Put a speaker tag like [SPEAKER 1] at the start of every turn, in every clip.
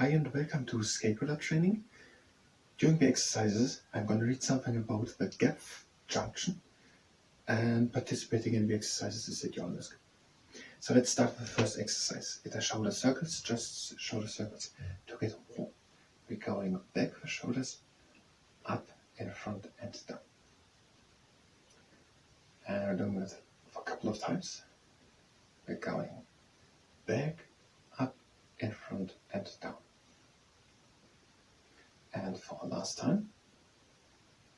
[SPEAKER 1] Hi and welcome to scapular training. During the exercises, I'm going to read something about the gap junction, and participating in the exercises is at your own risk. So let's start with the first exercise. It are shoulder circles, just shoulder circles. To get warm, we're going back the shoulders, up, in front and down. And we're doing it for a couple of times. We're going back, up, in front and down. And for the last time,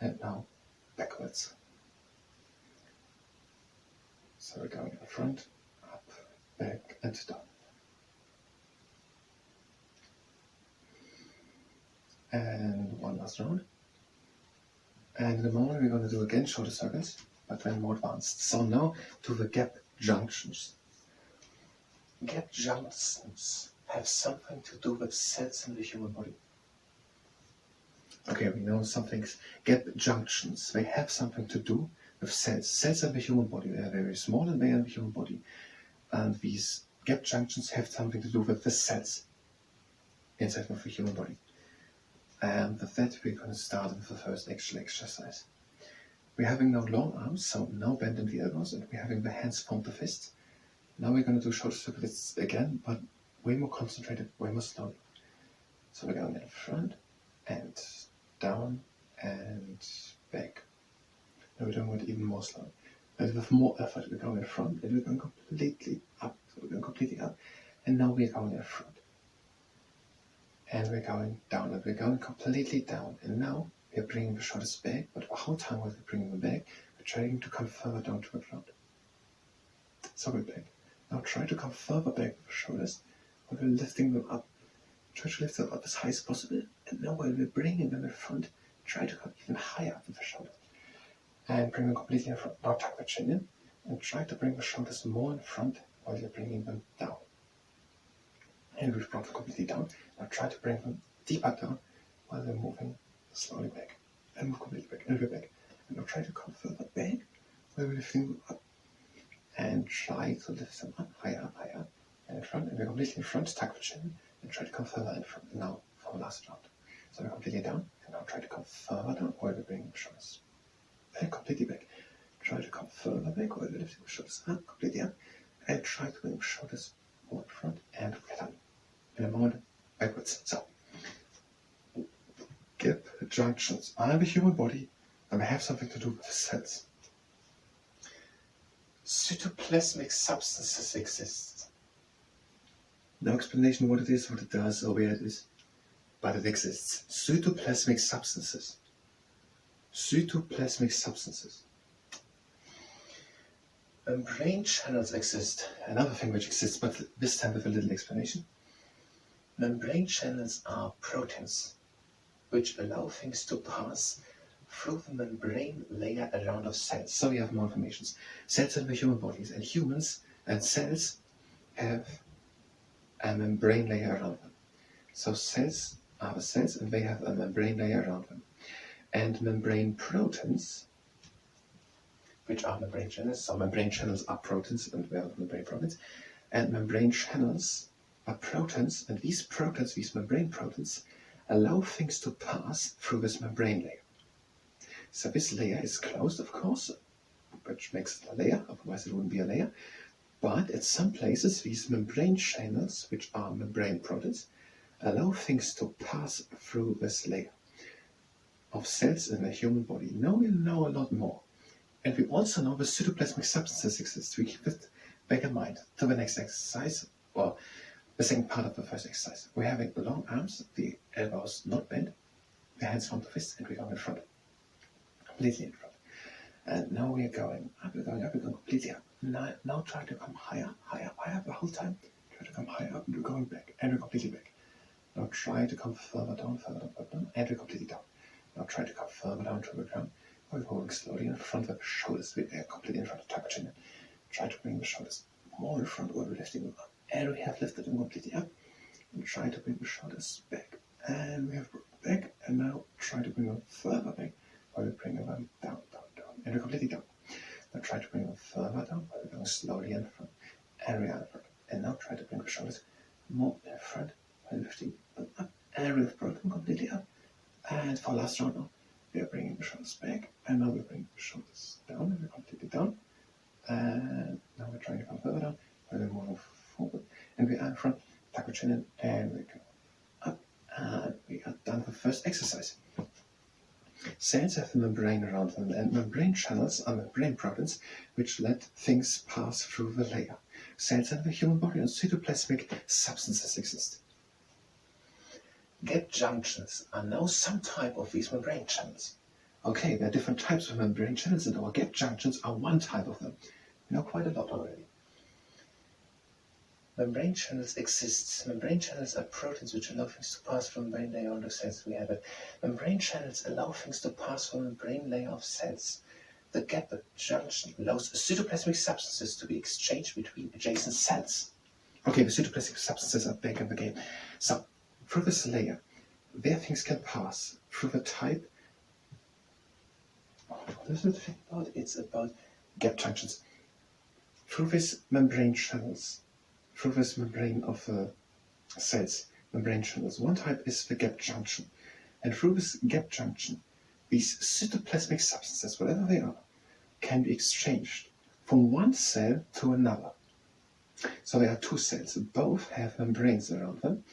[SPEAKER 1] and now backwards. So we're going in front, up, back and down. And one last round. And in a moment we're going to do again shoulder circles, but then more advanced. So now to the gap junctions. Gap junctions have something to do with cells in the human body. Okay, we know something's gap junctions. They have something to do with cells. Cells in the human body, they are very small and they are in the human body. And these gap junctions have something to do with the cells inside of the human body. And with that, we're going to start with the first actual exercise. We're having now long arms, so now bend in the elbows, and we're having the hands form the fists. Now we're going to do shoulder circles again, but way more concentrated, way more slowly. So we're going in front and down and back. Now we're doing it even more slowly. And with more effort, we're going in front and we're going completely up. So we're going completely up. And now we're going in front. And we're going down and we're going completely down. And now we're bringing the shoulders back, but the whole time while we're bringing them back, we're trying to come further down to the ground. So we're back. Now try to come further back with the shoulders while we're lifting them up. Try to lift them up as high as possible. And now while we're bringing them in front, try to come even higher up with the shoulders. And bring them completely in front. Now tuck the chin in and try to bring the shoulders more in front while you're bringing them down. And we've brought them completely down. Now try to bring them deeper down while they're moving slowly back. And move completely back. And we're back. And now try to come further back while we're lifting them up. And try to lift them up, higher, and in front. And we're completely in front. Tuck the chin and try to come further in front. And now for the last round. So we're completely down. And now try to come further down while we're bringing the shoulders back, completely back. Try to come further back while we're lifting the shoulders up, completely up. And try to bring the shoulders more in front and get up. In a moment, backwards. So, gap junctions are in the human body and they have something to do with cells. Cytoplasmic substances exist. No explanation what it is, what it does, or where it is, but it exists. Cytoplasmic substances. Cytoplasmic substances. Membrane channels exist. Another thing which exists, but this time with a little explanation. Membrane channels are proteins which allow things to pass through the membrane layer around of cells. So we have more information. Cells in the human bodies, and humans and cells have a membrane layer around them. So cells are the cells and they have a membrane layer around them. And membrane proteins, which are membrane channels, so membrane channels are proteins and we have membrane proteins, and membrane channels are proteins, and these proteins, these membrane proteins, allow things to pass through this membrane layer. So this layer is closed, of course, which makes it a layer, otherwise it wouldn't be a layer. But at some places, these membrane channels, which are membrane proteins, allow things to pass through this layer of cells in the human body. Now we know a lot more. And we also know the cytoplasmic substances exist. We keep it back in mind to the next exercise, or the second part of the first exercise. We're having long arms, the elbows not bent, the hands form the fists, and we're going in front. Completely in front. And now we're going up, we're going completely up. Now try to come higher the whole time. Try to come higher up, and we're going back, and we're completely back. Now try to come further down, and we're completely down. Now try to come further down to the ground. We're going slowly in front of the shoulders. We're completely in front of tuck chin. Try to bring the shoulders more in front while we're lifting them up. And we have lifted them completely up. And try to bring the shoulders back. And we have brought them back. And now try to bring them further back while we're bringing them down. And we're completely down. Now try to bring them further down while we're going slowly in front. And we are in front. And now try to bring the shoulders more in front while lifting them and we've brought them completely up. And for last round now, we are bringing the shoulders back, and now we're bringing the shoulders down, and we're completely down. And now we're trying to come further down, and we move forward, and we are in front, tuck the chin in, and we go up, and we are done with the first exercise. Cells have a membrane around them, and membrane channels are membrane proteins which let things pass through the layer. Cells in the human body and cytoplasmic substances exist. Gap junctions are now some type of these membrane channels. Okay, there are different types of membrane channels, and our gap junctions are one type of them. We know quite a lot already. Membrane channels exist. Membrane channels are proteins which allow things to pass from the membrane layer onto cells. We have it. Membrane channels allow things to pass from the membrane layer of cells. The gap junction allows cytoplasmic substances to be exchanged between adjacent cells. Okay, the cytoplasmic substances are back in the game. So, through this layer, where things can pass, through the type. What is it about? It's about gap junctions. Through these membrane channels, through this membrane of cells, membrane channels. One type is the gap junction. And through this gap junction, these cytoplasmic substances, whatever they are, can be exchanged from one cell to another. So there are two cells. Both have membranes around them.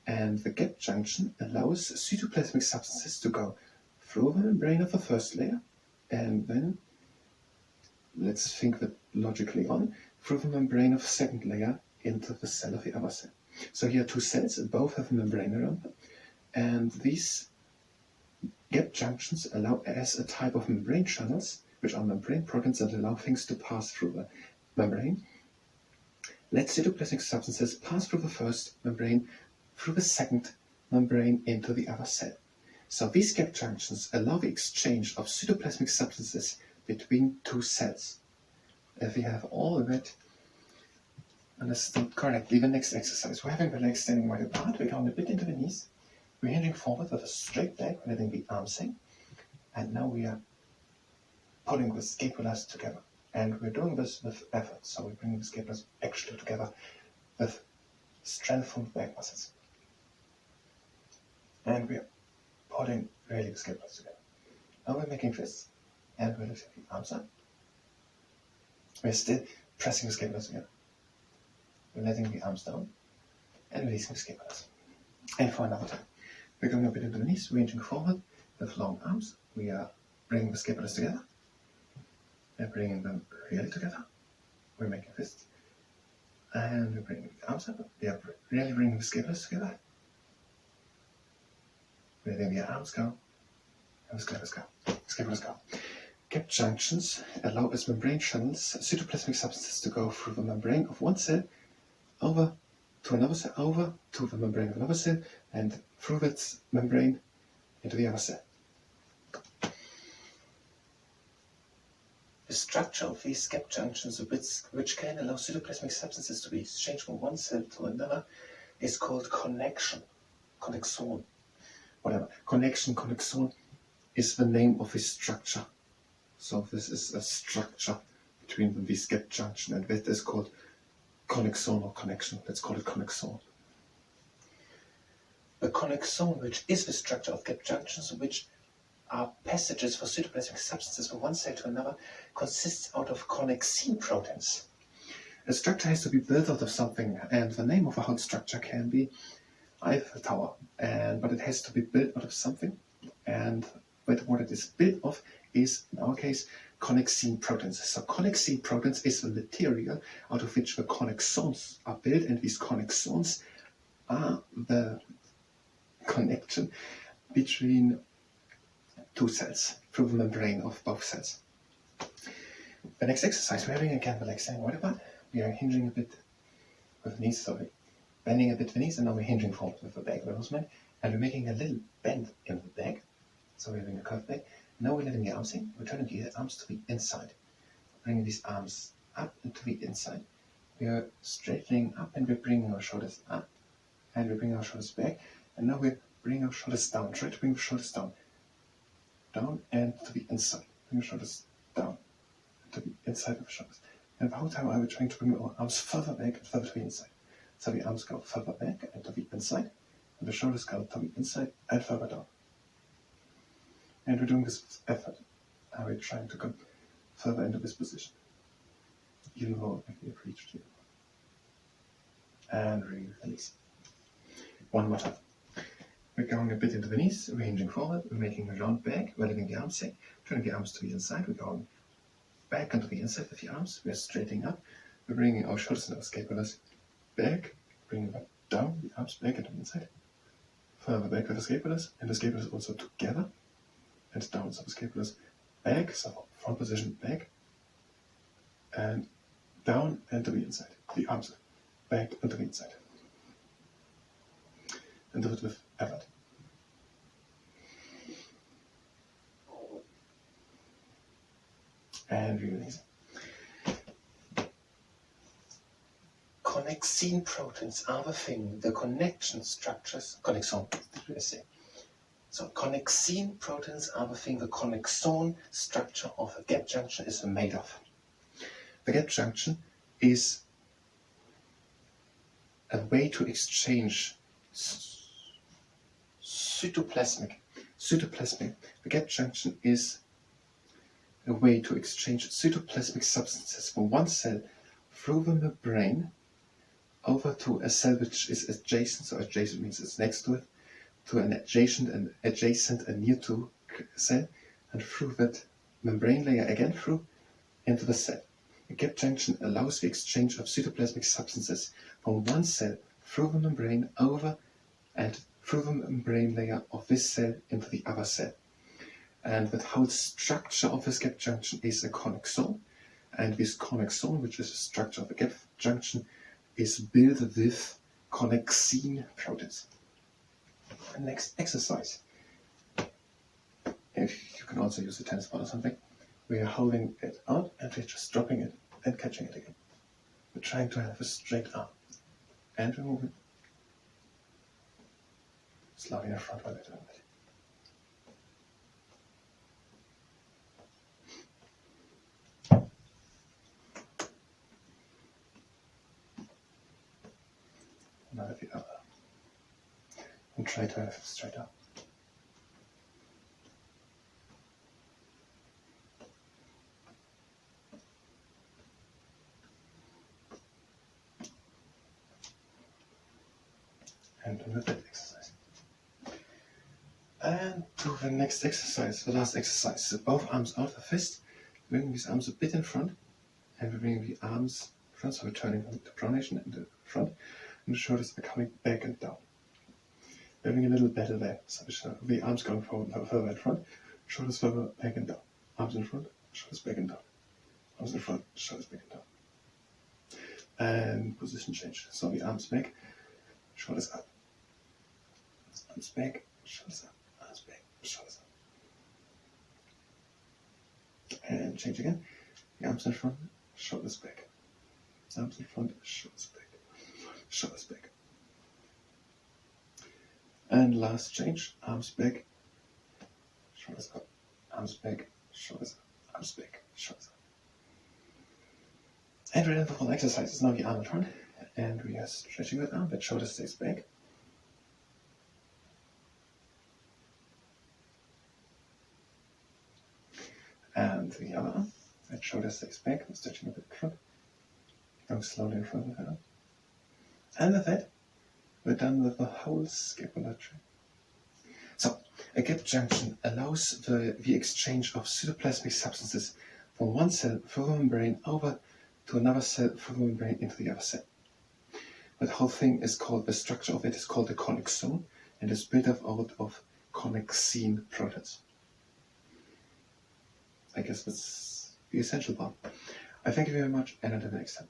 [SPEAKER 1] And the gap junction allows cytoplasmic substances to go through the membrane of the first layer, and then, let's think that logically on, through the membrane of the second layer into the cell of the other cell. So here are two cells, both have a membrane around them, and these gap junctions allow as a type of membrane channels, which are membrane proteins that allow things to pass through the membrane. Let cytoplasmic substances pass through the first membrane, through the second membrane into the other cell. So these gap junctions allow the exchange of cytoplasmic substances between two cells. If we have all of that understood correctly, the next exercise, we're having the legs standing wide apart, we're going a bit into the knees, we're hinging forward with a straight leg, letting the arms hang, and now we are pulling the scapulas together. And we're doing this with effort, so we're bringing the scapulas actually together with strength from the back muscles. And we're pulling really the scapulas together. Now we're making fists, and we're lifting the arms up. We're still pressing the scapulas together. We're letting the arms down, and releasing the scapulas. And for another time, we're going a bit into the knees, ranging forward with long arms. We are bringing the scapulas together. We're bringing them really together. We're making fists. And we're bringing the arms up. We are really bringing the scapulas together. We're letting the arms go. And the scapulas go. Scapulas go. Gap junctions allow as membrane channels cytoplasmic substances to go through the membrane of one cell over to another cell, over to the membrane of another cell, and through that membrane into the other cell. The structure of these gap junctions, which can allow cytoplasmic substances to be exchanged from one cell to another, is called Connexon. Whatever. Connexon is the name of this structure. So this is a structure between these gap junction, and that is called Connexon or connection. Let's call it Connexon. The Connexon, which is the structure of gap junctions, which are passages for cytoplasmic substances from one cell to another, consists out of Connexin Proteins. A structure has to be built out of something, and the name of a whole structure can be Eiffel Tower, but it has to be built out of something, and what it is built of is, in our case, Connexin Proteins. So Connexin Proteins is the material out of which the connexons are built, and these connexons are the connection between two cells through the membrane of both cells. The next exercise, we're having again the legs standing wide apart. We are hinging a bit with the knees, bending a bit the knees, and now we're hinging forward with the back movement, and we're making a little bend in the back. So we're having a curved back. Now we're letting the arms in. We're turning the arms to the inside, bringing these arms up and to the inside. We are straightening up, and we're bringing our shoulders up, and we're bringing our shoulders back, and now we're bringing our shoulders down. Try to bring the shoulders down and to the inside. Bring the shoulders down to the inside of the shoulders. And the whole time I was trying to bring our arms further back and further to the inside. So the arms go further back and to the inside, And the shoulder skull to be inside and further down. And we're doing this with effort. And we're trying to come further into this position, even though we have reached here. And release. One more time. We're going a bit into the knees, we're hinging forward, we're making a round back, we're letting the arms hang, turning the arms to the inside, we're going back onto the inside with the arms, we're straightening up, we're bringing our shoulders and our scapulars back, bringing them down, the arms back into the inside, further back with the scapulars, and the scapulars also together, and down, so the scapulars back, so front position back, and down and to the inside, the arms back and to the inside. And do it with effort. And release. Connexin proteins are the thing, the connection structures, Connexon, did I say? So Connexin proteins are the thing the Connexon structure of a gap junction is made of. The gap junction is a way to exchange cytoplasmic. The gap junction is a way to exchange cytoplasmic substances from one cell through the membrane over to a cell which is adjacent, so adjacent means it's next to it, to an adjacent and near to cell, and through that membrane layer again through into the cell. A gap junction allows the exchange of cytoplasmic substances from one cell through the membrane over and through the membrane layer of this cell into the other cell. And the whole structure of this gap junction is a connexon, and this connexon, which is the structure of a gap junction, is built with Connexin proteins. The next exercise, if you can also use a tennis ball or something, we are holding it out and we're just dropping it and catching it again. We're trying to have a straight arm, and we move it slowly in the front while we're doing it. Now the other. And try to have it straight up. And do that exercise. And do the next exercise, the last exercise. So both arms out of the fist, bringing these arms a bit in front, and we're bringing the arms in front, so we're turning them to pronation in the front, and the shoulders are coming back and down. We're having a little better there, so the arms going forward, further in front, shoulders further back and down. Arms in front, shoulders back and down. Arms in front, shoulders back and down. And position change. So the arms back, shoulders up. Arms back, shoulders up. Arms back, shoulders up. And change again. The arms in front, shoulders back. Arms in front, shoulders back. Shoulders back. And last change, arms back, shoulders up. Arms back, shoulders up. Arms back, shoulders up. And we're done the whole exercise. Now the arm in front, and we are stretching that arm, that shoulder stays back. And the other arm, that shoulder stays back, and stretching a bit in front. Going slowly in front of the arm. And with that, we're done with the whole scapular chain. So, a gap junction allows the exchange of cytoplasmic substances from one cell through the membrane over to another cell through the membrane into the other cell. The whole thing is called, the structure of it is called the Connexon, and is built up out of Connexin proteins. I guess that's the essential part. I thank you very much, and until next time.